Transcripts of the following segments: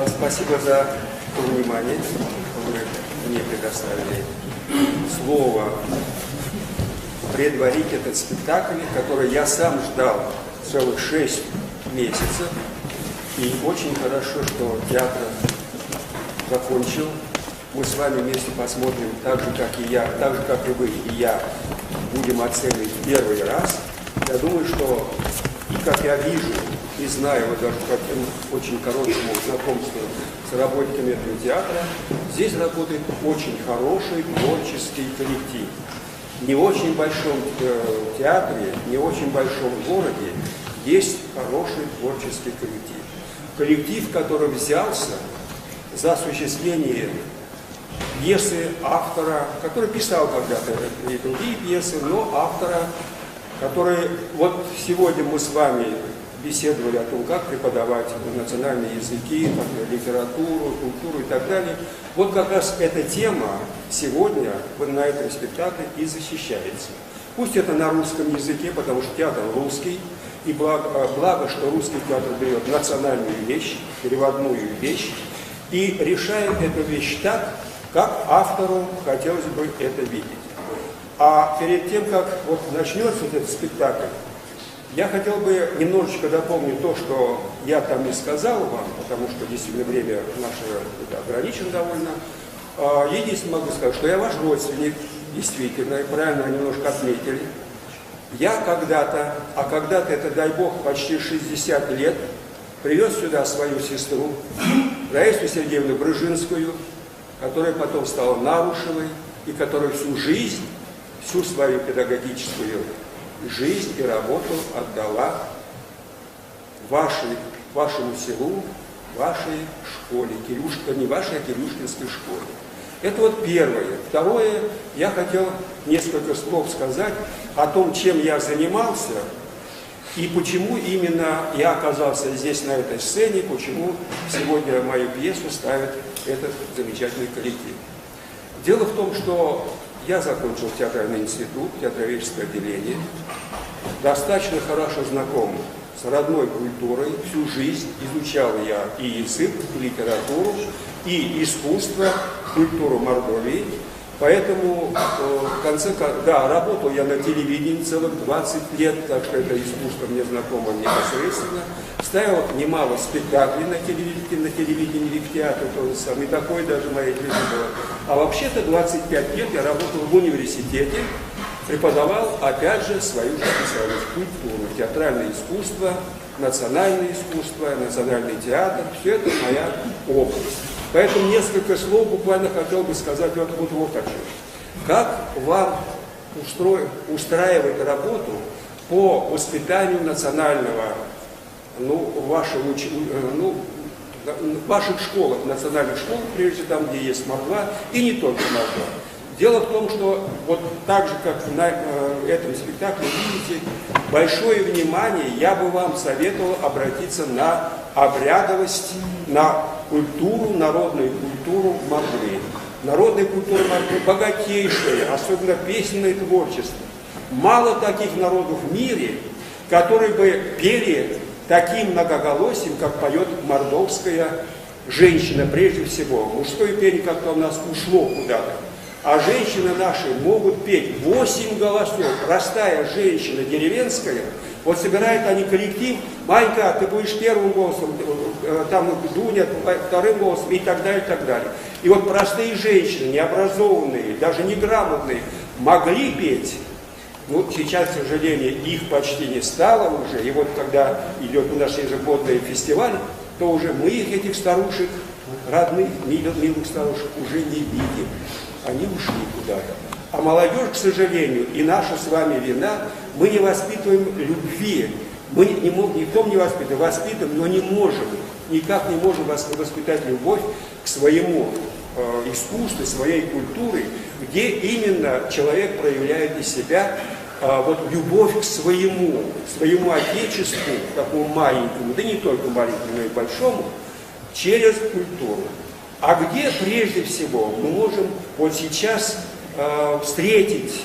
Спасибо за внимание, которое мне предоставили. Слово предварить этот спектакль, который я сам ждал целых 6 месяцев. И очень хорошо, что театр закончил. Мы с вами вместе посмотрим, так же, как и я, так же, как и вы, и я, будем оценивать первый раз. Я думаю, что, и как я вижу, и знаю, вот даже по очень короткому знакомству с работниками этого театра, здесь работает очень хороший творческий коллектив. Не в очень большом театре, не в очень большом городе есть хороший творческий коллектив. Коллектив, который взялся за осуществление пьесы автора, который писал когда-то и другие пьесы, но автора, который... Вот сегодня мы с вами беседовали о том, как преподавать национальные языки, литературу, культуру и так далее. Вот как раз эта тема сегодня на этом спектакле и защищается. Пусть это на русском языке, потому что театр русский, и благо, что русский театр берет национальную вещь, переводную вещь, и решает эту вещь так, как автору хотелось бы это видеть. А перед тем, как вот начнется этот спектакль, я хотел бы немножечко дополнить то, что я там не сказал вам, потому что действительно время наше ограничено довольно. Единственное могу сказать, что я ваш родственник, действительно, и правильно немножко отметили. Я когда-то, а когда-то это, дай бог, почти 60 лет, привез сюда свою сестру, Раису Сергеевну Брыжинскую, которая потом стала Нарушевой, и которая всю жизнь, всю свою педагогическую жизнь и работу отдала вашему селу, вашей школе, не вашей, а Кирюшкинской школе. Это вот первое. Второе, я хотел несколько слов сказать о том, чем я занимался, и почему именно я оказался здесь, на этой сцене, почему сегодня мою пьесу ставит этот замечательный коллектив. Дело в том, что я закончил театральный институт, театроведческое отделение, достаточно хорошо знаком с родной культурой, всю жизнь изучал я и язык, и литературу, и искусство, культуру Мордовии. Поэтому, в конце концов, да, работал я на телевидении целых 20 лет, так что это искусство мне знакомо непосредственно. Ставил немало спектаклей на телевидении или в театре, то же самое, и такое даже в моей жизни было. А вообще-то 25 лет я работал в университете, преподавал, опять же, свою специальность — культуру, театральное искусство, национальный театр, все это моя область. Поэтому несколько слов буквально хотел бы сказать вот о чем. Как вам устраивать работу по воспитанию национального, в ваших школах, национальных школах, прежде там, где есть Мордва, и не только Мордва. Дело в том, что вот так же, как на этом спектакле, видите, большое внимание я бы вам советовал обратиться на обрядовость, на культуру, народную культуру Мордвы. Народная культура Мордвы богатейшая, особенно песенное творчество. Мало таких народов в мире, которые бы пели таким многоголосием, как поет мордовская женщина, прежде всего. Мужское пение как-то у нас ушло куда-то. А женщины наши могут петь 8 голосов. Простая женщина деревенская, вот собирают они коллектив: Манька, ты будешь первым голосом, там Дуня вторым голосом, и так далее, и так далее. И вот простые женщины, необразованные, даже неграмотные, могли петь. Ну, сейчас, к сожалению, их почти не стало уже. И вот когда идет у нас ежегодный фестиваль, то уже мы этих старушек, родных, милых старушек, уже не видим. Они ушли куда-то. А молодежь, к сожалению, и наша с вами вина, мы не воспитываем любви. Мы никто не воспитываем, воспитываем, но не можем, никак не можем воспитать любовь к своему искусству, своей культуре, где именно человек проявляет из себя вот любовь к своему отечеству, такому маленькому, да не только маленькому, но и большому, через культуру. А где прежде всего мы можем вот сейчас встретить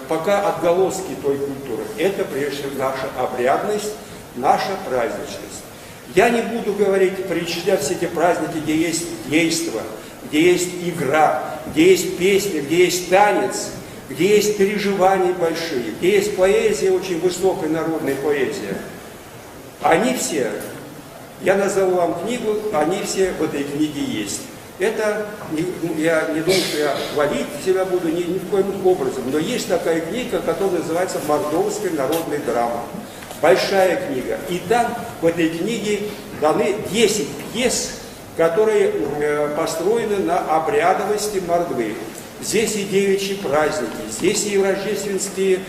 пока отголоски той культуры? Это прежде всего наша обрядность, наша праздничность. Я не буду говорить, перечислять все эти праздники, где есть действо, где есть игра, где есть песня, где есть танец, где есть переживания большие, где есть поэзия, очень высокая народная поэзия. Они все, я назову вам книгу, они все в этой книге есть. Это, я не думаю, что я хвалить себя буду ни в коем образом, но есть такая книга, которая называется «Мордовская народная драма». Большая книга. И там, в этой книге, даны 10 пьес, которые построены на обрядовости Мордвы. Здесь и девичьи праздники, здесь и рождественские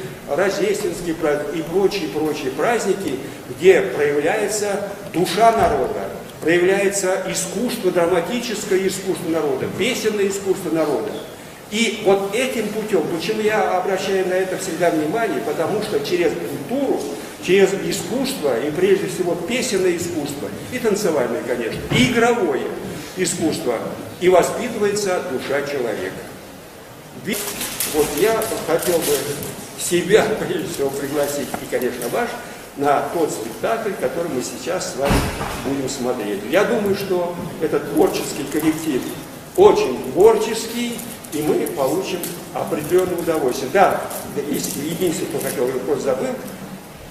праздники, и прочие праздники, где проявляется душа народа, проявляется искусство, драматическое искусство народа, песенное искусство народа. И вот этим путем, почему я обращаю на это всегда внимание, потому что через культуру, через искусство, и прежде всего песенное искусство, и танцевальное, конечно, и игровое искусство, и воспитывается душа человека. Вот я хотел бы себя, прежде всего, пригласить, и, конечно, вас, на тот спектакль, который мы сейчас с вами будем смотреть. Я думаю, что этот творческий коллектив очень творческий, и мы получим определенное удовольствие. Да, единственное, что хотел, я просто забыл,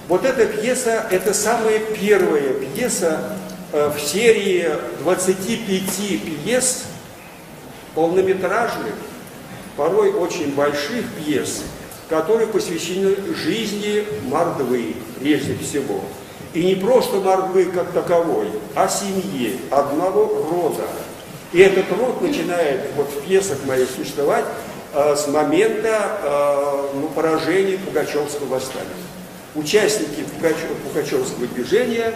вот эта пьеса, это самая первая пьеса в серии 25 пьес, полнометражных, порой очень больших пьес, которые посвящены жизни Мордвы, прежде всего. И не просто Мордвы как таковой, а семьи одного рода. И этот род начинает вот в пьесах моих существовать с момента поражения Пугачевского восстания. Участники Пугачевского движения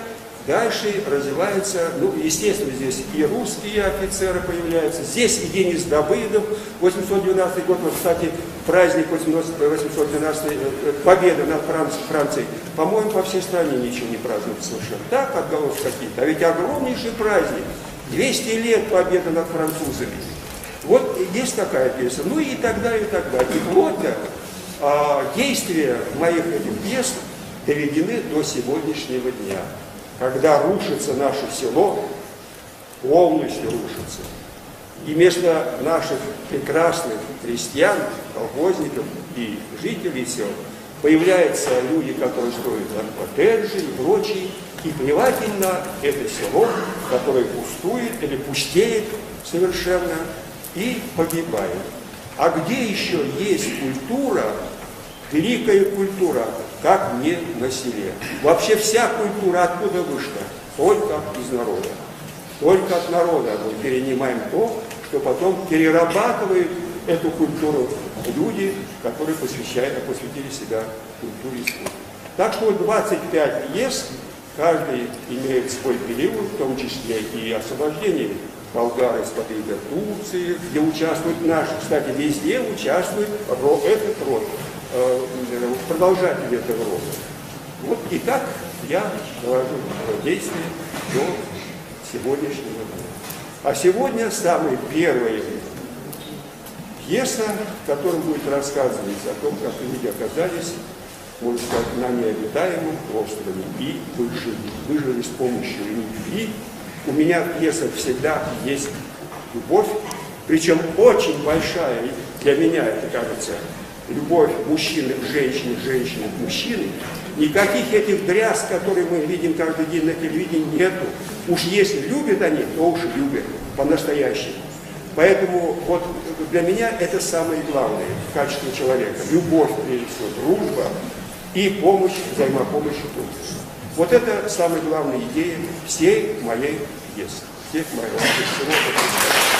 дальше развиваются, естественно, здесь и русские офицеры появляются, здесь и Денис Давыдов, 812 год, вот, кстати, праздник 812, победа над Францией, по-моему, по всей стране ничего не празднуют совершенно. Так, отголоски какие-то, а ведь огромнейший праздник, 200 лет победы над французами. Вот есть такая пьеса, и так далее, и так далее. И вплоть до действия моих этих пьес доведены до сегодняшнего дня, когда рушится наше село, полностью рушится. И вместо наших прекрасных крестьян, колхозников и жителей сел появляются люди, которые строят коттеджи и прочие, и плевательно это село, которое пустует или пустеет совершенно и погибает. А где еще есть культура, великая культура, как не на селе? Вообще вся культура откуда вышла? Только из народа. Только от народа мы перенимаем то, что потом перерабатывают эту культуру люди, которые посвятили себя культуре искусства. Так что 25 пьес, каждый имеет свой период, в том числе и освобождение болгар из-под ига Турции, где участвуют наши, кстати, везде участвует этот род, продолжатели этого рода. Вот и так я довожу действие до сегодняшнего дня. А сегодня самая первая пьеса, в которой будет рассказывать о том, как люди оказались, можно сказать, на необитаемом острове и выжили с помощью любви. У меня в пьесах всегда есть любовь, причем очень большая, для меня это кажется, любовь мужчины к женщине, женщины к мужчине. Никаких этих дрязг, которые мы видим каждый день на телевидении, нету. Уж если любят они, то уж любят по-настоящему. Поэтому вот для меня это самое главное в качестве человека. Любовь, прежде всего, дружба и помощь, взаимопомощь и помощь. Вот это самая главная идея всей моей пьесы. Всех моих всего.